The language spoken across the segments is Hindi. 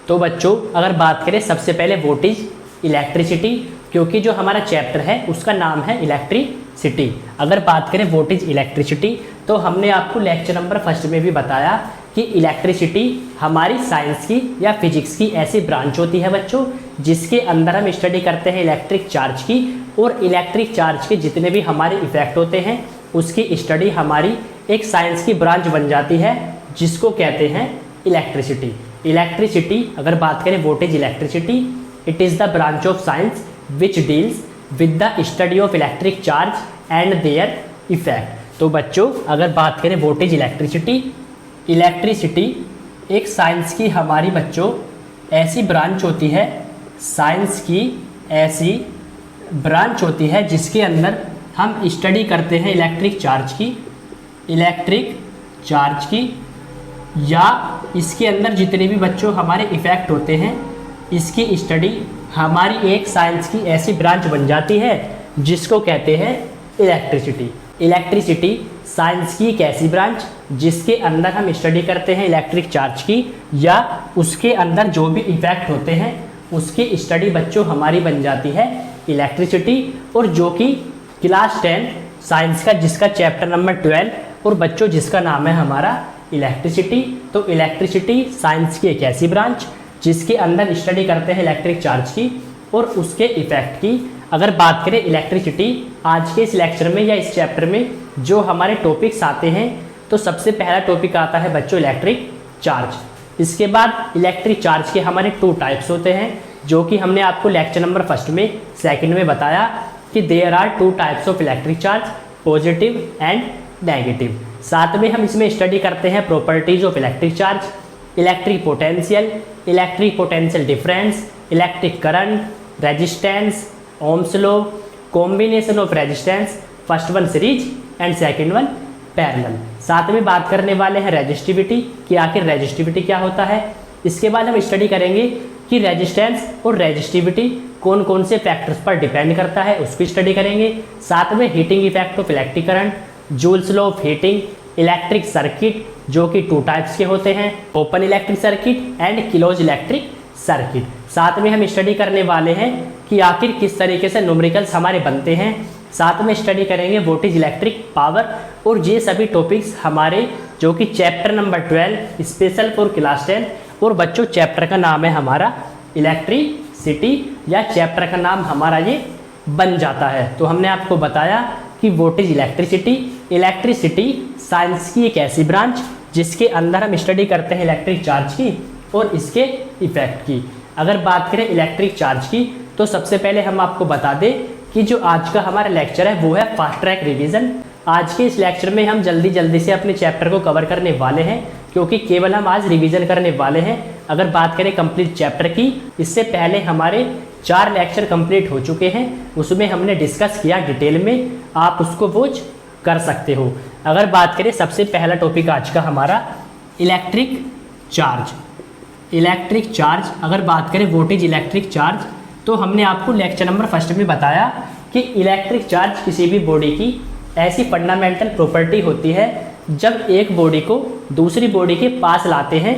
तो बच्चों अगर बात करें सबसे पहले व्हाट इज इलेक्ट्रिसिटी, क्योंकि जो हमारा चैप्टर है उसका नाम है इलेक्ट्रिसिटी। अगर बात करें व्हाट इज इलेक्ट्रिसिटी तो हमने आपको लेक्चर नंबर फर्स्ट में भी बताया कि इलेक्ट्रिसिटी हमारी साइंस की या फिजिक्स की ऐसी ब्रांच होती है बच्चों जिसके अंदर हम स्टडी करते हैं इलेक्ट्रिक चार्ज की, और इलेक्ट्रिक चार्ज के जितने भी हमारे इफेक्ट होते हैं उसकी स्टडी हमारी एक साइंस की ब्रांच बन जाती है जिसको कहते हैं इलेक्ट्रिसिटी। इलेक्ट्रिसिटी अगर बात करें what is electricity, it is the branch of science which deals with the study of electric charge and their effect. तो बच्चों अगर बात करें व्हाट इज इलेक्ट्रिसिटी, इलेक्ट्रिसिटी एक साइंस की हमारी बच्चों ऐसी ब्रांच होती है, साइंस की ऐसी ब्रांच होती है जिसके अंदर हम स्टडी करते हैं इलेक्ट्रिक चार्ज की या इसके अंदर जितने भी बच्चों हमारे इफ़ेक्ट होते हैं इसकी स्टडी हमारी एक साइंस की ऐसी ब्रांच बन जाती है जिसको कहते हैं इलेक्ट्रिसिटी। इलेक्ट्रिसिटी साइंस की एक ऐसी ब्रांच जिसके अंदर हम स्टडी करते हैं इलेक्ट्रिक चार्ज की या उसके अंदर जो भी इफेक्ट होते हैं उसकी स्टडी बच्चों हमारी बन जाती है इलेक्ट्रिसिटी, और जो कि क्लास 10 साइंस का जिसका चैप्टर नंबर 12 और बच्चों जिसका नाम है हमारा इलेक्ट्रिसिटी। तो इलेक्ट्रिसिटी साइंस की एक ऐसी ब्रांच जिसके अंदर स्टडी करते हैं इलेक्ट्रिक चार्ज की और उसके इफेक्ट की। अगर बात करें इलेक्ट्रिसिटी आज के इस लेक्चर में या इस चैप्टर में जो हमारे टॉपिक्स आते हैं तो सबसे पहला टॉपिक आता है बच्चों इलेक्ट्रिक चार्ज। इसके बाद इलेक्ट्रिक चार्ज के हमारे 2 टाइप्स होते हैं जो कि हमने आपको लेक्चर नंबर फर्स्ट में सेकंड में बताया कि there are 2 types of electric charge, positive and negative. साथ में हम इसमें स्टडी करते हैं properties of electric charge, electric potential difference, electric current, resistance, Ohm's law, combination of resistance, first one series and second one parallel. साथ में बात करने वाले हैं रेजिस्टिविटी कि आखिर रेजिस्टिविटी क्या होता है। इसके बाद हम स्टडी करेंगे कि रेजिस्टेंस और रेजिस्टिविटी कौन कौन से फैक्टर्स पर डिपेंड करता है उसकी स्टडी करेंगे। साथ में heating effect of electric current, joules law of heating, electric circuit जो कि 2 टाइप्स के होते हैं, open electric circuit and close electric circuit. साथ में हम स्टडी करने वाले हैं कि आखिर किस तरीके से न्यूमेरिकल्स हमारे बनते हैं। साथ में स्टडी करेंगे व्हाट इज इलेक्ट्रिक पावर, और ये सभी टॉपिक्स हमारे जो कि chapter number 12 special for class 10, और बच्चों चैप्टर का नाम है हमारा इलेक्ट्रिसिटी या चैप्टर का नाम हमारा ये बन जाता है। तो हमने आपको बताया कि what is electricity. Electricity science की एक ऐसी ब्रांच जिसके अंदर हम स्टडी करते हैं इलेक्ट्रिक चार्ज की और इसके इफेक्ट की। अगर बात करें इलेक्ट्रिक चार्ज की तो सबसे पहले हम आपको बता दें कि जो आज का हमारा लेक्चर है वो है फास्ट ट्रैक रिवीजन। आज के इस लेक्चर में हम जल्दी से अपने चैप्टर को कवर करने वाले हैं क्योंकि केवल हम आज रिवीजन करने वाले हैं। अगर बात करें कंप्लीट चैप्टर की, इससे पहले हमारे 4 लेक्चर कंप्लीट हो चुके हैं, उसमें हमने डिस्कस किया डिटेल में, आप उसको वॉच कर सकते हो। अगर बात करें सबसे पहला टॉपिक आज का हमारा इलेक्ट्रिक चार्ज। अगर बात करें व्हाट इज इलेक्ट्रिक चार्ज तो हमने आपको लेक्चर नंबर फर्स्ट में बताया कि इलेक्ट्रिक चार्ज किसी भी बॉडी की ऐसी फंडामेंटल प्रॉपर्टी होती है जब एक बॉडी को दूसरी बॉडी के पास लाते हैं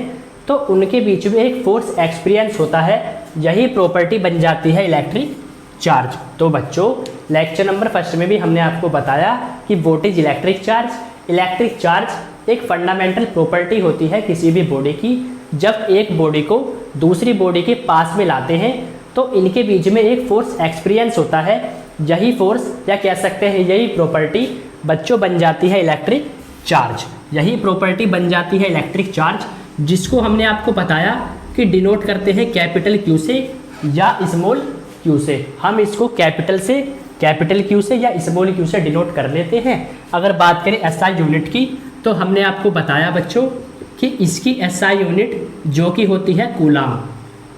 तो उनके बीच में एक फोर्स एक्सपीरियंस होता है, यही प्रॉपर्टी बन जाती है इलेक्ट्रिक चार्ज। तो बच्चों लेक्चर नंबर फर्स्ट में भी हमने आपको बताया कि what is electric charge. Electric charge एक फंडामेंटल प्रॉपर्टी होती है किसी भी बॉडी की, जब एक बॉडी को दूसरी बॉडी के पास में लाते हैं तो इनके बीच में एक फोर्स एक्सपीरियंस होता है, यही फोर्स या कह सकते हैं यही प्रॉपर्टी बच्चों बन जाती है इलेक्ट्रिक चार्ज। यही प्रॉपर्टी बन जाती है इलेक्ट्रिक चार्ज जिसको हमने आपको बताया कि डिनोट करते हैं कैपिटल क्यू से या स्मॉल क्यू से। हम इसको कैपिटल क्यू से या स्मॉल क्यू से डिनोट कर लेते हैं। अगर बात करें एसआई यूनिट की तो हमने आपको बताया बच्चों कि इसकी एसआई यूनिट जो कि होती है coulomb,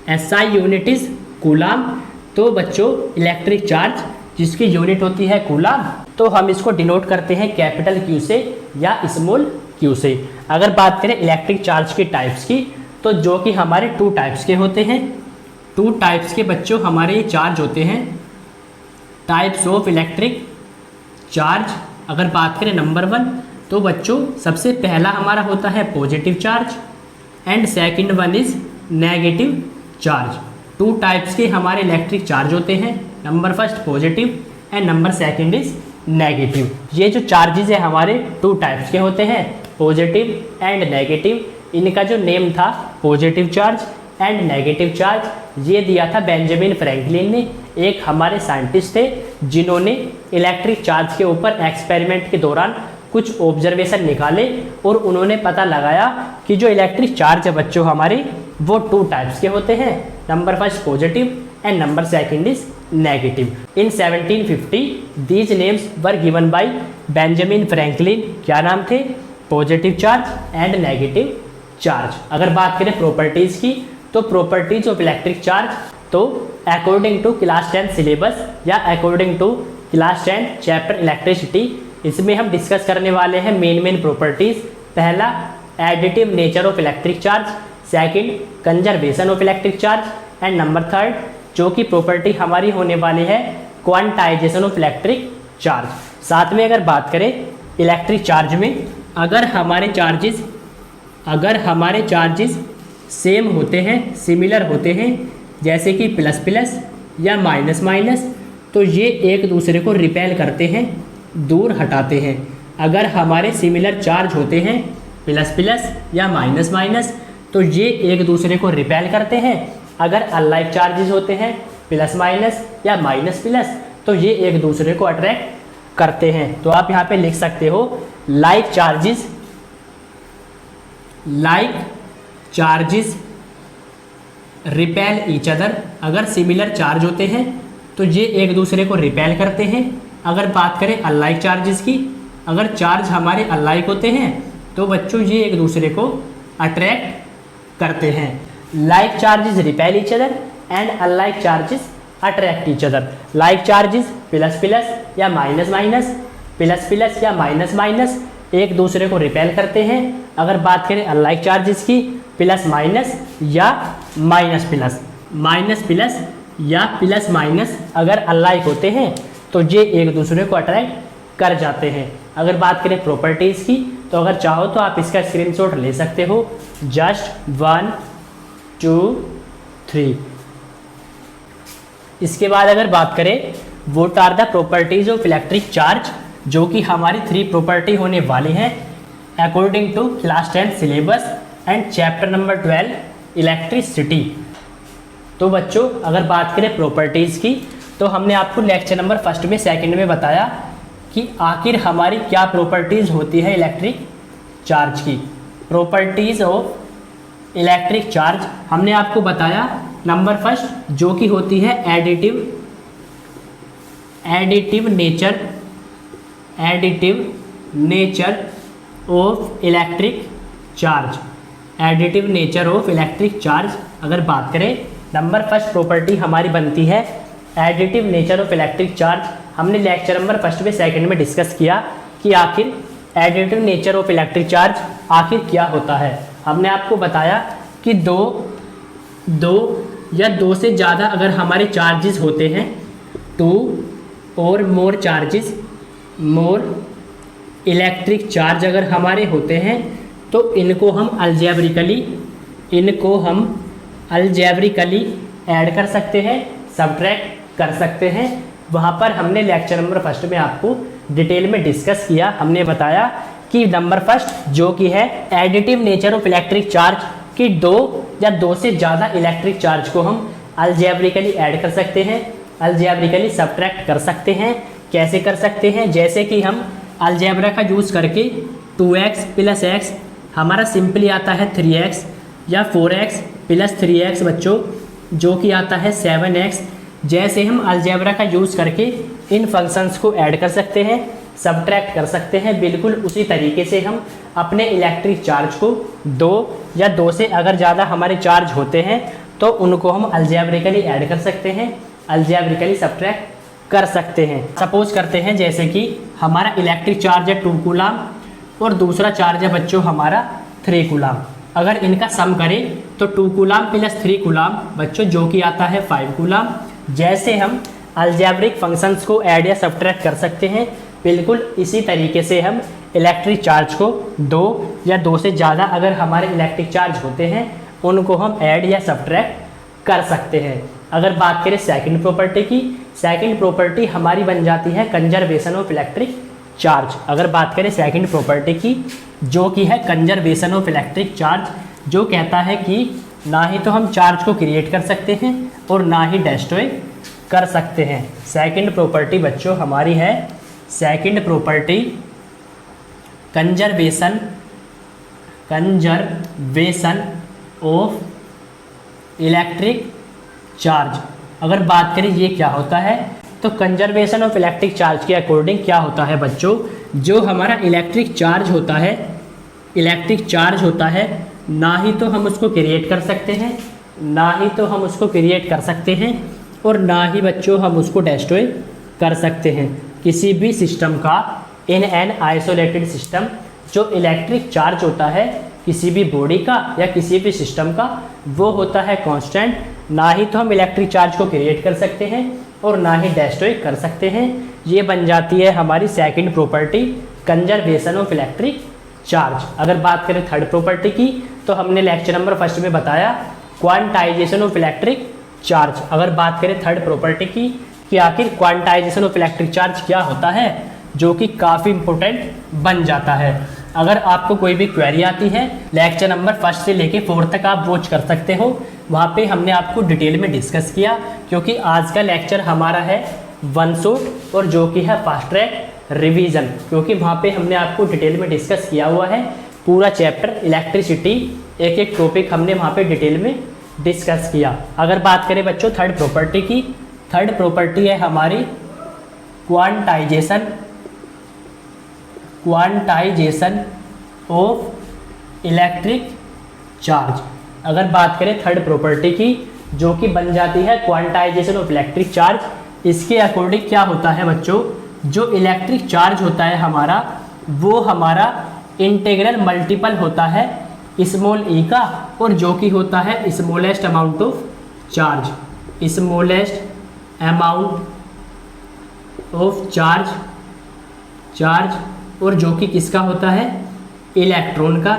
SI unit is coulomb. तो बच्चों इलेक्ट्रिक चार्ज जिसकी यूनिट होती है कूलाम, तो हम इसको डिनोट करते हैं कैपिटल क्यू से या स्मॉल क्यू से। अगर बात करें इलेक्ट्रिक चार्ज के टाइप्स की तो जो कि हमारे 2 टाइप्स के होते हैं, 2 टाइप्स के बच्चों हमारे ये चार्ज होते हैं, टाइप्स ऑफ इलेक्ट्रिक चार्ज। अगर बात करें नंबर 1 तो बच्चों सबसे पहला हमारा होता है positive charge and second one is negative charge. Two types के हमारे इलेक्ट्रिक चार्ज होते हैं, number first positive and number second is negative. ये जो चार्जेस है हमारे टू टाइप्स के होते हैं, पॉजिटिव एंड नेगेटिव। इनका जो नेम था positive charge and negative charge, ये दिया था बेंजामिन फ्रैंकलिन ने, एक हमारे साइंटिस्ट थे जिन्होंने इलेक्ट्रिक चार्ज के ऊपर एक्सपेरिमेंट के दौरान कुछ ऑब्जर्वेशन निकाले और उन्होंने पता लगाया कि जो इलेक्ट्रिक चार्ज है बच्चों हमारे वो टू टाइप्स के होते हैं, number first positive and number second is negative. In 1750 these names were given by Benjamin Franklin. क्या नाम थे? Positive charge and negative charge. अगर बात करें प्रॉपर्टीज की, तो प्रॉपर्टीज ऑफ इलेक्ट्रिक चार्ज, तो अकॉर्डिंग टू क्लास 10 सिलेबस या according to class 10 chapter electricity, इसमें हम डिस्कस करने वाले हैं मेन प्रॉपर्टीज। पहला additive nature of electric charge, second conservation of electric charge and number third जो कि प्रॉपर्टी हमारी होने वाली है क्वांटाइजेशन ऑफ इलेक्ट्रिक चार्ज। साथ में अगर बात करें इलेक्ट्रिक चार्ज में, अगर हमारे चार्जेस सेम होते हैं, सिमिलर होते हैं, जैसे कि प्लस प्लस या माइनस माइनस, तो ये एक दूसरे को रिपेल करते हैं, दूर हटाते हैं। अगर हमारे सिमिलर चार्ज होते हैं प्लस प्लस या माइनस माइनस, तो ये एक दूसरे को रिपेल करते हैं। अगर अनलाइक चार्जेस होते हैं प्लस माइनस या माइनस प्लस, तो ये एक दूसरे को अट्रैक्ट करते हैं। तो आप यहाँ पे लिख सकते हो like charges repel each other. अगर सिमिलर चार्ज होते हैं तो ये एक दूसरे को रिपेल करते हैं। अगर बात करें अनलाइक चार्जेस की, अगर चार्ज हमारे अनलाइक होते हैं तो बच्चों ये एक दूसरे को अट्रैक्ट करते हैं। Like charges repel each other and unlike charges attract each other. Like charges plus plus या माइनस माइनस, प्लस प्लस या माइनस माइनस एक दूसरे को रिपेल करते हैं। अगर बात करें अनलाइक चार्जेस की, प्लस माइनस या माइनस प्लस, माइनस प्लस या प्लस माइनस अगर अनलाइक होते हैं तो ये एक दूसरे को अट्रैक्ट कर जाते हैं। अगर बात करें प्रॉपर्टीज़ की, तो अगर चाहो तो आप इसका स्क्रीनशॉट ले सकते हो, जस्ट 1 2 3। इसके बाद अगर बात करें what are the properties of electric charge, जो कि हमारी 3 प्रॉपर्टी होने वाली हैं according to class 10 syllabus and chapter number 12 electricity. तो बच्चों अगर बात करें प्रॉपर्टीज़ की, तो हमने आपको लेक्चर नंबर फर्स्ट में सेकंड में बताया कि आखिर हमारी क्या प्रॉपर्टीज़ होती है इलेक्ट्रिक चार्ज की। प्रॉपर्टीज़ ऑफ इलेक्ट्रिक चार्ज हमने आपको बताया, नंबर फर्स्ट जो कि होती है additive nature of electric charge. Additive nature of electric charge अगर बात करें, नंबर फर्स्ट प्रॉपर्टी हमारी बनती है additive nature of electric charge. हमने लेक्चर नंबर फर्स्ट में सेकंड में डिस्कस किया कि आखिर additive nature of electric charge आखिर क्या होता है। हमने आपको बताया कि दो या दो से ज़्यादा अगर हमारे चार्जेस होते हैं, 2 और मोर चार्जेस, मोर इलेक्ट्रिक चार्ज अगर हमारे होते हैं, तो इनको हम अलजेब्रिकली ऐड कर सकते हैं, सब्ट्रैक्ट कर सकते हैं। वहाँ पर हमने लेक्चर नंबर फर्स्ट में आपको डिटेल में डिस्कस किया। हमने बताया कि नंबर फर्स्ट जो कि है additive nature of electric charge, कि 2 या 2 से ज़्यादा इलेक्ट्रिक चार्ज को हम अलजेब्रिकली ऐड कर सकते हैं, अलजेब्रिकली सब्ट्रैक्ट कर सकते हैं। कैसे कर सकते हैं? जैसे कि हम अलजेब्रा का यूज़ करके 2x प्लस x हमारा सिंपली आता है 3x, या 4x प्लस 3x बच्चों जो कि आता है 7x। जैसे हम अलजेब्रा का यूज़ करके इन फंक्शंस को ऐड कर सकते हैं, सब्ट्रैक्ट कर सकते हैं, बिल्कुल उसी तरीके से हम अपने इलेक्ट्रिक चार्ज को 2 या 2 से अगर ज़्यादा हमारे चार्ज होते हैं तो उनको हम अलजेब्रिकली ऐड कर सकते हैं, अलजेब्रिकली सब्ट्रैक्ट कर सकते हैं। सपोज करते हैं जैसे कि हमारा इलेक्ट्रिक चार्ज है 2 कूलाम और दूसरा चार्ज है बच्चों हमारा 3 कूलाम। अगर इनका सम करें तो 2 कूलाम प्लस 3 कूलाम बच्चों जो कि आता है 5 कूलाम। जैसे हम अलजेब्रिक फंक्शंस को ऐड या सब्ट्रैक्ट कर सकते हैं, बिल्कुल इसी तरीके से हम इलेक्ट्रिक चार्ज को 2 या 2 से ज़्यादा अगर हमारे इलेक्ट्रिक चार्ज होते हैं उनको हम ऐड या सब्ट्रैक्ट कर सकते हैं। अगर बात करें सेकंड प्रॉपर्टी की, सेकंड प्रॉपर्टी हमारी बन जाती है कंजर्वेशन ऑफ इलेक्ट्रिक चार्ज। अगर बात करें सेकंड प्रॉपर्टी की, जो कि है कंजर्वेशन ऑफ इलेक्ट्रिक चार्ज, जो कहता है कि ना ही तो हम चार्ज को क्रिएट कर सकते हैं और ना ही डिस्ट्रॉय कर सकते हैं। सेकंड प्रॉपर्टी बच्चों हमारी है, second property conservation of electric charge. अगर बात करें ये क्या होता है, तो कंजर्वेशन ऑफ इलेक्ट्रिक चार्ज के अकॉर्डिंग क्या होता है बच्चों, जो हमारा इलेक्ट्रिक चार्ज होता है, इलेक्ट्रिक चार्ज होता है, ना ही तो हम उसको क्रिएट कर सकते हैं, ना ही तो हम उसको क्रिएट कर सकते हैं और ना ही बच्चों हम उसको डिस्ट्रॉय कर सकते हैं। किसी भी सिस्टम का इन एन आइसोलेटेड सिस्टम, जो इलेक्ट्रिक चार्ज होता है किसी भी बॉडी का या किसी भी सिस्टम का, वो होता है कांस्टेंट। ना ही तो हम इलेक्ट्रिक चार्ज को क्रिएट कर सकते हैं और ना ही डिस्ट्रॉय कर सकते हैं। ये बन जाती है हमारी second property conservation of electric charge. अगर बात करें थर्ड प्रॉपर्टी की, तो हमने लेक्चर नंबर फर्स्ट में बताया क्वांटाइजेशन ऑफ इलेक्ट्रिक चार्ज। अगर बात करें थर्ड प्रॉपर्टी की कि आखिर क्वांटाइजेशन ऑफ इलेक्ट्रिक चार्ज क्या होता है, जो कि काफ़ी इंपॉर्टेंट बन जाता है। अगर आपको कोई भी क्वेरी आती है, लेक्चर नंबर फर्स्ट से लेके फोर्थ तक आप वॉच कर सकते हो, वहाँ पे हमने आपको डिटेल में डिस्कस किया। क्योंकि आज का लेक्चर हमारा है वन शॉट और जो कि है फास्ट ट्रैक रिवीजन, क्योंकि वहाँ पे हमने आपको डिटेल में डिस्कस किया हुआ है पूरा चैप्टर इलेक्ट्रिसिटी, एक एक टॉपिक हमने वहाँ पे डिटेल में डिस्कस किया। अगर बात करें बच्चों थर्ड प्रॉपर्टी की, थर्ड प्रॉपर्टी है हमारी क्वांटाइजेशन ऑफ इलेक्ट्रिक चार्ज। अगर बात करें थर्ड प्रॉपर्टी की, जो कि बन जाती है क्वांटाइजेशन ऑफ इलेक्ट्रिक चार्ज, इसके अकॉर्डिंग क्या होता है बच्चों, जो इलेक्ट्रिक चार्ज होता है हमारा, वो हमारा इंटीग्रल मल्टीपल होता है स्मॉल ई का, और जो कि होता है smallest amount of charge, smallest amount of charge, और जो कि किसका होता है, इलेक्ट्रॉन का।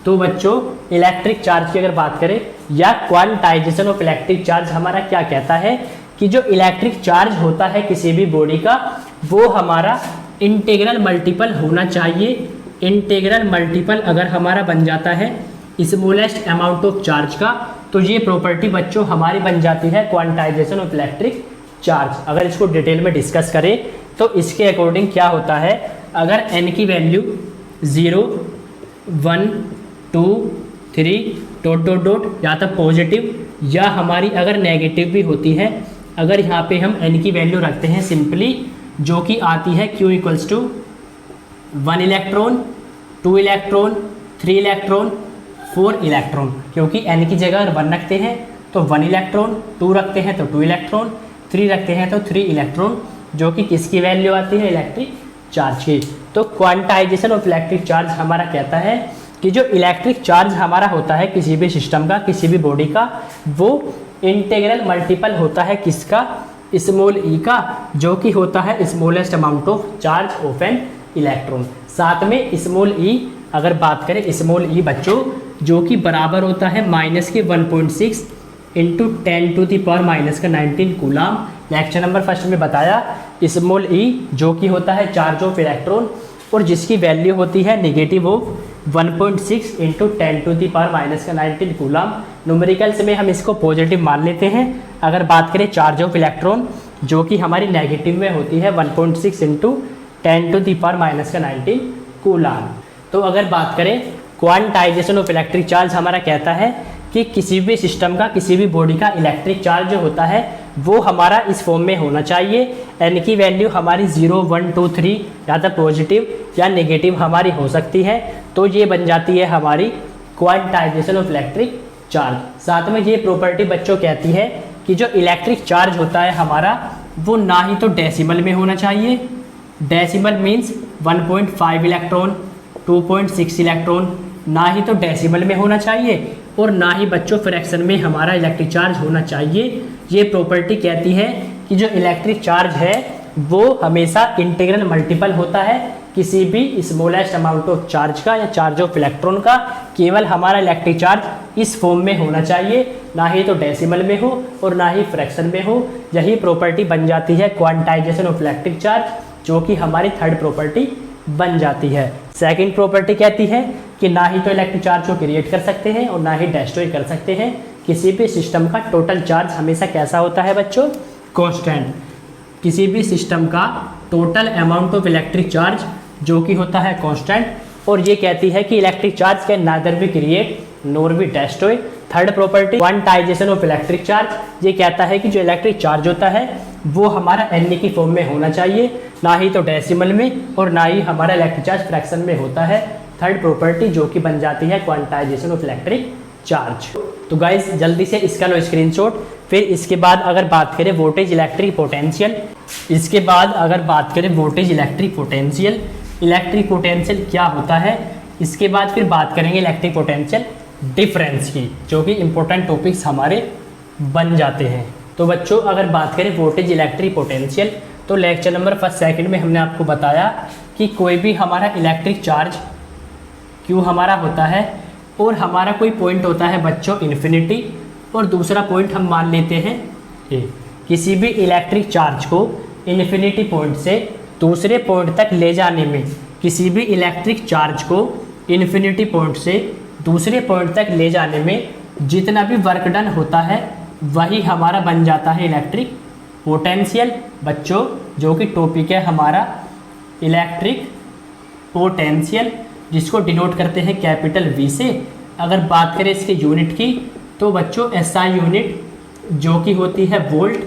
तो बच्चों इलेक्ट्रिक चार्ज की अगर बात करें या क्वांटाइजेशन ऑफ इलेक्ट्रिक चार्ज हमारा क्या कहता है कि जो इलेक्ट्रिक चार्ज होता है किसी भी बॉडी का, वो हमारा इंटीग्रल मल्टीपल होना चाहिए। इंटीग्रल मल्टीपल अगर हमारा बन जाता है स्मॉलेस्ट अमाउंट ऑफ चार्ज का, तो ये प्रॉपर्टी बच्चों हमारी बन जाती है क्वांटाइजेशन ऑफ इलेक्ट्रिक चार्ज। अगर इसको डिटेल में डिस्कस करें तो इसके अकॉर्डिंग क्या होता है, अगर n की वैल्यू 0, 1, 2, 3 डॉट डॉट डॉट या तो पॉजिटिव या हमारी अगर नेगेटिव भी होती है, अगर यहाँ पे हम n की वैल्यू रखते हैं सिंपली, जो कि आती है q equals to 1 electron, 2 electron, 3 electron, 4 electron, क्योंकि n की जगह अगर 1 रखते हैं तो 1 इलेक्ट्रॉन, 2 रखते हैं तो 2 इलेक्ट्रॉन, 3 रखते हैं तो 3 इलेक्ट्रॉन, जो कि किसकी वैल्यू आती है, इलेक्ट्रिक चार्ज की। तो क्वांटाइजेशन ऑफ इलेक्ट्रिक चार्ज हमारा कहता है कि जो इलेक्ट्रिक चार्ज हमारा होता है किसी भी सिस्टम का, किसी भी बॉडी का, वो इंटीग्रल मल्टीपल होता है किसका, स्मॉल ई का, जो कि होता है smallest amount of charge of an electron. साथ में स्मॉल ई अगर बात करें, स्मॉल ई बच्चों जो कि बराबर होता है माइनस के 1.6 into 10⁻⁻�19 coulomb. Lecture number first में बताया स्मॉल ई जो कि होता है चार्ज ऑफ इलेक्ट्रॉन और जिसकी वैल्यू होती है negative of 1.6 into 10⁻⁻⁹ coulomb. Numericals में हम इसको पॉजिटिव मान लेते हैं। अगर बात करें चार्ज ऑफ इलेक्ट्रॉन जो कि हमारी नेगेटिव में होती है 1.6 इंटू 10⁻⁹ कूलाम। तो अगर बात करें क्वांटाइजेशन ऑफ इलेक्ट्रिक चार्ज हमारा कहता है कि किसी भी सिस्टम का, किसी भी बॉडी का इलेक्ट्रिक चार्ज जो होता है वो हमारा इस फॉर्म में होना चाहिए। एन की वैल्यू हमारी 0, 1, 2, 3 या तो पॉजिटिव या नेगेटिव हमारी हो सकती है। तो ये बन जाती है हमारी क्वांटाइजेशन ऑफ इलेक्ट्रिक चार्ज। साथ में ये प्रॉपर्टी बच्चों कहती है कि जो इलेक्ट्रिक चार्ज होता है हमारा वो ना ही तो डेसिमल में होना चाहिए, डेसिमल मीन्स 1.5 इलेक्ट्रॉन, 2.6 इलेक्ट्रॉन, ना ही तो डेसिमल में होना चाहिए और ना ही बच्चों फ्रैक्शन में हमारा इलेक्ट्रिक चार्ज होना चाहिए। ये प्रॉपर्टी कहती है कि जो इलेक्ट्रिक चार्ज है वो हमेशा इंटीग्रल मल्टीपल होता है किसी भी स्मॉलेस्ट अमाउंट ऑफ चार्ज का या चार्ज ऑफ इलेक्ट्रॉन का। केवल हमारा इलेक्ट्रिक चार्ज इस फॉर्म में होना चाहिए, ना ही तो डेसिमल में हो और ना ही फ्रैक्शन में हो। यही प्रॉपर्टी बन जाती है क्वांटाइजेशन ऑफ इलेक्ट्रिक चार्ज, जो कि हमारी थर्ड प्रॉपर्टी बन जाती है। सेकंड प्रॉपर्टी कहती है कि ना ही तो इलेक्ट्रिक चार्ज को क्रिएट कर सकते हैं और ना ही डिस्ट्रॉय कर सकते हैं। किसी भी सिस्टम का टोटल चार्ज हमेशा कैसा होता है बच्चों? कांस्टेंट। किसी भी सिस्टम का total amount of electric charge जो कि होता है कांस्टेंट, और ये कहती है कि electric charge can neither be create nor be destroy. Third property quantization of electric charge, ये कहता है कि जो इलेक्ट्रिक चार्ज होता है वो हमारा एन की फॉर्म में होना चाहिए, ना ही तो डेसिमल में और ना ही हमारा इलेक्ट्रिक चार्ज फ्रैक्शन में होता है। थर्ड प्रॉपर्टी जो कि बन जाती है क्वांटाइजेशन ऑफ इलेक्ट्रिक चार्ज। तो गाइज जल्दी से इसका लो स्क्रीनशॉट। फिर इसके बाद अगर बात करें वोल्टेज इलेक्ट्रिक पोटेंशियल, इसके बाद अगर बात करें voltage electric potential, electric potential क्या होता है, इसके बाद फिर बात करेंगे इलेक्ट्रिक पोटेंशियल डिफरेंस की, जो कि इंपॉर्टेंट टॉपिक्स हमारे बन जाते हैं। तो बच्चों अगर बात करें वोल्टेज इलेक्ट्रिक पोटेंशियल, तो लेक्चर नंबर फर्स्ट सेकंड में हमने आपको बताया कि कोई भी हमारा इलेक्ट्रिक चार्ज क्यों हमारा होता है, और हमारा कोई पॉइंट होता है बच्चों इन्फिनिटी, और दूसरा पॉइंट हम मान लेते हैं ए। किसी भी इलेक्ट्रिक चार्ज को इन्फिनिटी पॉइंट से दूसरे पॉइंट तक ले जाने में, किसी भी इलेक्ट्रिक चार्ज को इन्फिनिटी पॉइंट से दूसरे पॉइंट तक ले जाने में जितना भी वर्क डन होता है वही हमारा बन जाता है इलेक्ट्रिक पोटेंशियल बच्चों, जो कि टॉपिक है हमारा इलेक्ट्रिक पोटेंशियल, जिसको डिनोट करते हैं कैपिटल वी से। अगर बात करें इसके यूनिट की, तो बच्चों एसआई यूनिट जो कि होती है वोल्ट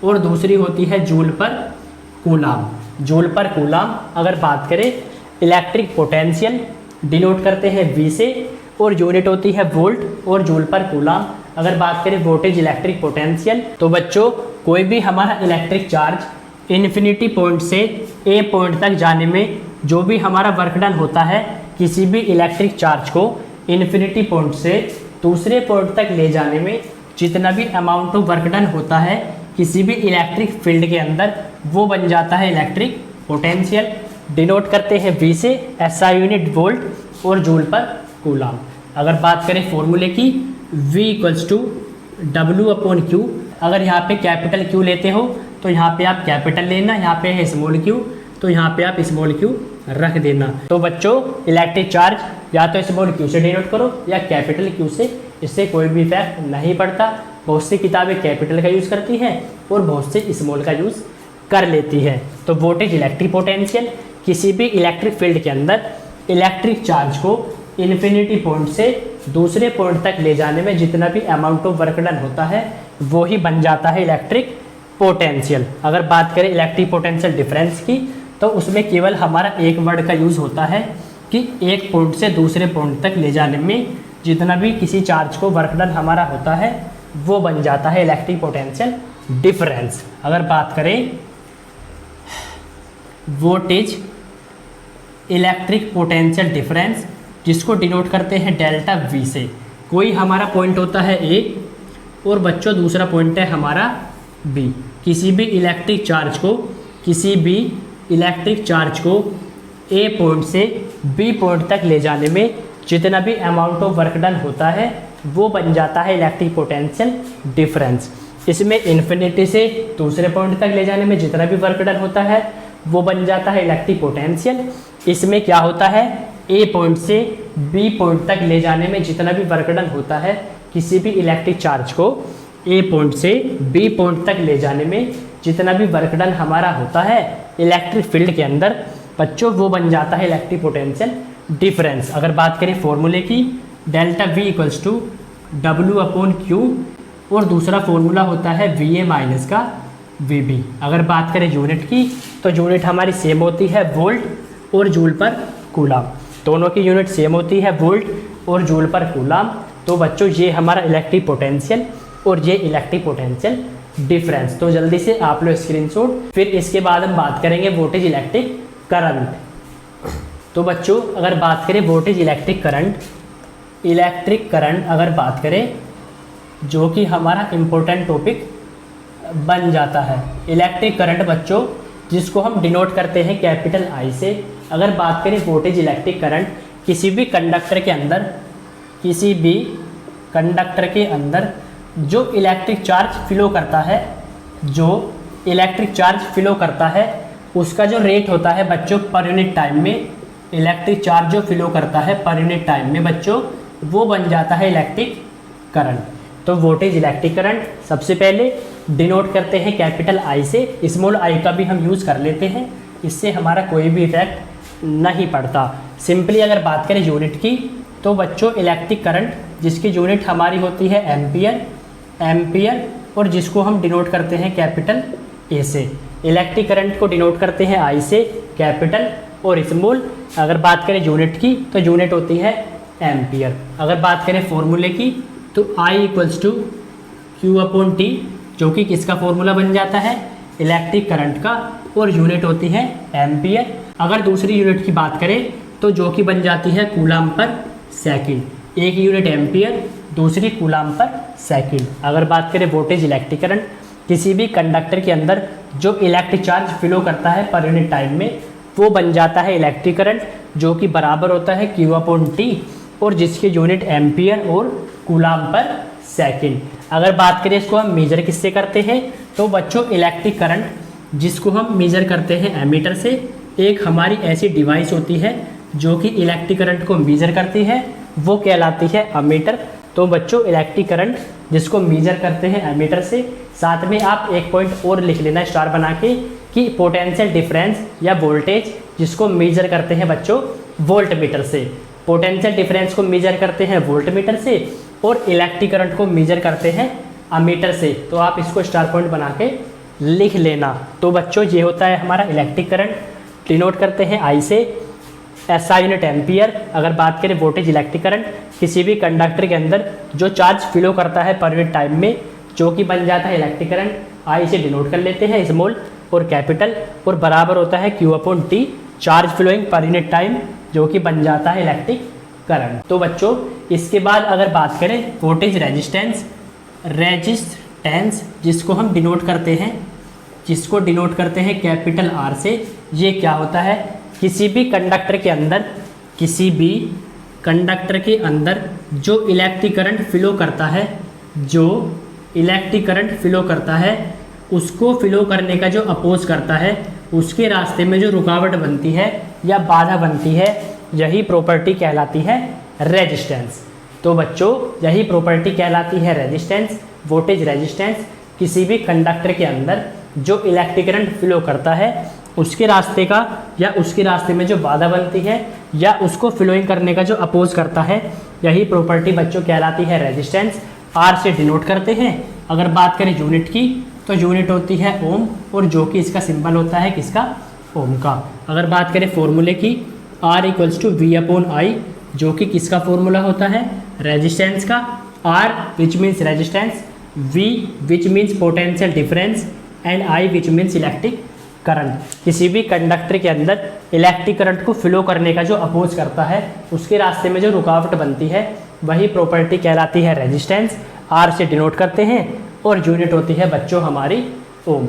और दूसरी होती है जूल पर कूलाम। अगर बात करें इलेक्ट्रिक पोटेंशियल डिनोट करते हैं वी से और यूनिट होती है वोल्ट और जूल पर कूलाम। अगर बात करें वोल्टेज इलेक्ट्रिक पोटेंशियल, तो बच्चों कोई भी हमारा इलेक्ट्रिक चार्ज इन्फिनिटी पॉइंट से ए पॉइंट तक जाने में जो भी हमारा वर्क डन होता है, किसी भी इलेक्ट्रिक चार्ज को इन्फिनिटी पॉइंट से दूसरे पॉइंट तक ले जाने में जितना भी अमाउंट ऑफ वर्क डन होता है किसी भी इलेक्ट्रिक फील्ड के अंदर, वो बन जाता है इलेक्ट्रिक पोटेंशियल। डिनोट करते हैं वी से, एसआई यूनिट वोल्ट और जूल पर कूलाम। अगर बात करें फॉर्मूले की, V इक्वल्स टू W/Q। अगर यहाँ पे कैपिटल Q लेते हो तो यहाँ पे आप कैपिटल लेना, यहाँ पे है स्मॉल q तो यहाँ पे आप स्मॉल q रख देना। तो बच्चों इलेक्ट्रिक चार्ज या तो स्मॉल q से डिनोट करो या कैपिटल Q से, इससे कोई भी इफेक्ट नहीं पड़ता। बहुत सी किताबें कैपिटल का यूज़ करती हैं और बहुत से स्मॉल का यूज़ कर लेती है। तो वोल्टेज इलेक्ट्रिक पोटेंशियल किसी भी इलेक्ट्रिक फील्ड के अंदर इलेक्ट्रिक चार्ज को इन्फिनिटी पॉइंट से दूसरे पॉइंट तक ले जाने में जितना भी अमाउंट ऑफ वर्क डन होता है वो ही बन जाता है इलेक्ट्रिक पोटेंशियल। अगर बात करें इलेक्ट्रिक पोटेंशियल डिफरेंस की, तो उसमें केवल हमारा एक वर्ड का यूज़ होता है कि एक पॉइंट से दूसरे पॉइंट तक ले जाने में जितना भी किसी चार्ज को वर्क डन हमारा होता है वो बन जाता है इलेक्ट्रिक पोटेंशियल डिफरेंस। अगर बात करें वोल्टेज इलेक्ट्रिक पोटेंशियल डिफरेंस, जिसको डिनोट करते हैं डेल्टा वी से, कोई हमारा पॉइंट होता है ए और बच्चों दूसरा पॉइंट है हमारा बी। किसी भी इलेक्ट्रिक चार्ज को ए पॉइंट से बी पॉइंट तक ले जाने में जितना भी अमाउंट ऑफ वर्क डन होता है वो बन जाता है इलेक्ट्रिक पोटेंशियल डिफरेंस। इसमें इन्फिनिटी से दूसरे पॉइंट तक ले जाने में जितना भी वर्क डन होता है वो बन जाता है इलेक्ट्रिक पोटेंशियल। इसमें क्या होता है, ए पॉइंट से बी पॉइंट तक ले जाने में जितना भी वर्क डन होता है किसी भी इलेक्ट्रिक चार्ज को ए पॉइंट से बी पॉइंट तक ले जाने में जितना भी वर्क डन हमारा होता है इलेक्ट्रिक फील्ड के अंदर बच्चों, वो बन जाता है इलेक्ट्रिक पोटेंशियल डिफरेंस। अगर बात करें फॉर्मूले की, delta V equals to W/Q और दूसरा फॉर्मूला होता है VA माइनस का VB। अगर बात करें यूनिट की, तो यूनिट हमारी सेम होती है वोल्ट और जूल पर कूलाम। दोनों की यूनिट सेम होती है वोल्ट और जूल पर कूलाम। तो बच्चों ये हमारा इलेक्ट्रिक पोटेंशियल और ये इलेक्ट्रिक पोटेंशियल डिफरेंस। तो जल्दी से आप लो स्क्रीनशॉट। फिर इसके बाद हम बात करेंगे वोल्टेज इलेक्ट्रिक करंट। तो बच्चों अगर बात करें वोल्टेज इलेक्ट्रिक करंट अगर बात करें, जो कि हमारा इम्पोर्टेंट टॉपिक बन जाता है इलेक्ट्रिक करंट बच्चों, जिसको हम डिनोट करते हैं कैपिटल I से। अगर बात करें वोल्टेज इलेक्ट्रिक करंट, किसी भी कंडक्टर के अंदर किसी भी कंडक्टर के अंदर जो इलेक्ट्रिक चार्ज फ्लो करता है, जो इलेक्ट्रिक चार्ज फ्लो करता है उसका जो रेट होता है बच्चों पर यूनिट टाइम में, इलेक्ट्रिक चार्ज जो फ्लो करता है पर यूनिट टाइम में बच्चों, वो बन जाता है इलेक्ट्रिक करंट। तो वोल्टेज इलेक्ट्रिक करंट सबसे पहले डिनोट करते हैं कैपिटल आई से, स्मॉल आई का भी हम यूज़ कर लेते हैं, इससे हमारा कोई भी इफेक्ट नहीं पड़ता। सिंपली अगर बात करें यूनिट की तो बच्चों इलेक्ट्रिक करंट जिसकी यूनिट हमारी होती है एम्पियर और जिसको हम डिनोट करते हैं कैपिटल ए से। इलेक्ट्रिक करंट को डिनोट करते हैं आई से, कैपिटल और स्मॉल। अगर बात करें यूनिट की तो यूनिट होती है एम्पियर। अगर बात करें फॉर्मूले की तो I इक्वल्स टू Q/T, जो कि किसका फॉर्मूला बन जाता है, इलेक्ट्रिक करंट का, और यूनिट होती है एम्पियर। अगर दूसरी यूनिट की बात करें तो जो कि बन जाती है कूलाम पर सेकंड। एक यूनिट एम्पियर, दूसरी कूलाम पर सेकंड। अगर बात करें वोल्टेज इलेक्ट्रिक करंट, किसी भी कंडक्टर के अंदर जो इलेक्ट्रिक चार्ज फ्लो करता है पर यूनिट टाइम में, वो बन जाता है इलेक्ट्रिक करंट, जो कि बराबर होता है Q/T और जिसकी यूनिट एम्पियर और कूलाम पर सेकंड। अगर बात करें इसको हम मेजर किससे करते हैं तो बच्चों इलेक्ट्रिक करंट जिसको हम मेजर करते हैं एमीटर से। एक हमारी ऐसी डिवाइस होती है जो कि इलेक्ट्रिक करंट को मेजर करती है, वो कहलाती है अमीटर। तो बच्चों इलेक्ट्रिक करंट जिसको मेजर करते हैं एमीटर से, साथ में आप एक पॉइंट और लिख लेना स्टार बना के कि पोटेंशियल डिफरेंस या वोल्टेज जिसको मेजर करते हैं बच्चों वोल्ट मीटर से। पोटेंशियल डिफरेंस को मेजर करते हैं वोल्ट मीटर से और इलेक्ट्रिक करंट को मेजर करते हैं अमीटर से। तो आप इसको स्टार पॉइंट बना के लिख लेना। तो बच्चों ये होता है हमारा इलेक्ट्रिक करंट, डिनोट करते हैं आई से, SI यूनिट एम्पियर। अगर बात करें वोल्टेज इलेक्ट्रिक करंट, किसी भी कंडक्टर के अंदर जो चार्ज फ्लो करता है पर यूनिट टाइम में, जो कि बन जाता है इलेक्ट्रिक करंट, आई से डिनोट कर लेते हैं स्मॉल और कैपिटल, और बराबर होता है Q/T, charge flowing per unit time, जो कि बन जाता है इलेक्ट्रिक करंट। तो बच्चों इसके बाद अगर बात करें वोल्टेज रेजिस्टेंस जिसको हम डिनोट करते हैं कैपिटल R से, ये क्या होता है, किसी भी कंडक्टर के अंदर जो इलेक्ट्रिक करंट फ्लो करता है, उसको फ्लो करने का जो अपोज करता है, उसके रास्ते में जो रुकावट बनती है या बाधा बनती है, यही प्रॉपर्टी कहलाती है रेजिस्टेंस। तो बच्चों यही प्रॉपर्टी कहलाती है रेजिस्टेंस, वोल्टेज रेजिस्टेंस। किसी भी कंडक्टर के अंदर जो इलेक्ट्रिक करंट फ्लो करता है उसके रास्ते का या उसके रास्ते में जो बाधा बनती है या उसको फ्लोइंग करने का जो अपोज करता है, यही प्रॉपर्टी बच्चों कहलाती है रेजिस्टेंस। R से डिनोट करते हैं। अगर बात करें यूनिट की तो यूनिट होती है ओम, और जो कि इसका सिंबल होता है किसका, ओम का। अगर बात करें फॉर्मूले की, R इक्वल्स टू V/I, जो कि किसका फॉर्मूला होता है, रेजिस्टेंस का। R which means resistance, V which means potential difference and I which means electric current. किसी भी कंडक्टर के अंदर इलेक्ट्रिक करंट को फ्लो करने का जो अपोज करता है, उसके रास्ते में जो रुकावट बनती है, वही प्रॉपर्टी कहलाती है रेजिस्टेंस। R से डिनोट करते हैं और यूनिट होती है बच्चों हमारी ओम।